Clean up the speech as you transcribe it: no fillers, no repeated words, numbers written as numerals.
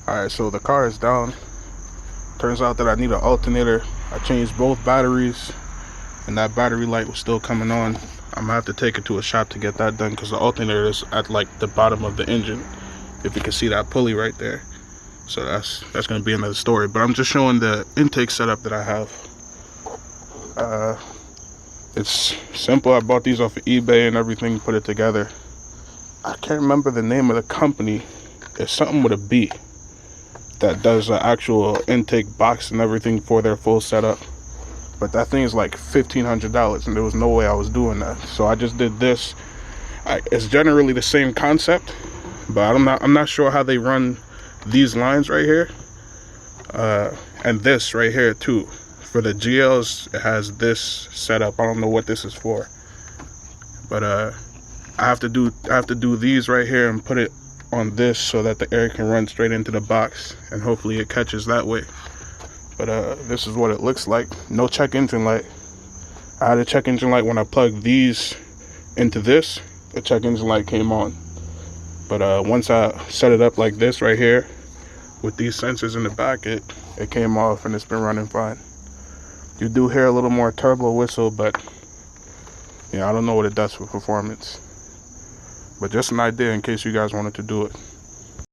Alright, so the car is down. Turns out that I need an alternator. I changed both batteries and that battery light was still coming on. I'm gonna have to take it to a shop to get that done because the alternator is at like the bottom of the engine. If you can see that pulley right there. So that's gonna be another story. But I'm just showing the intake setup that I have. It's simple. I bought these off of eBay and everything, put it together. I can't remember the name of the company. It's something with a B that does an actual intake box and everything for their full setup. But that thing is like $1,500 and there was no way I was doing that. So I just did this. It's generally the same concept, but I'm not sure how they run these lines right here. And this right here too. For the GLs, it has this setup. I don't know what this is for. But I have to do these right here and put it on this so that the air can run straight into the box and hopefully it catches that way. But this is what it looks like. No check engine light. I had a check engine light when I plugged these into this. The check engine light came on. But once I set it up like this right here with these sensors in the back, it came off and it's been running fine. You do hear a little more turbo whistle, but yeah, I don't know what it does for performance. But just an idea in case you guys wanted to do it.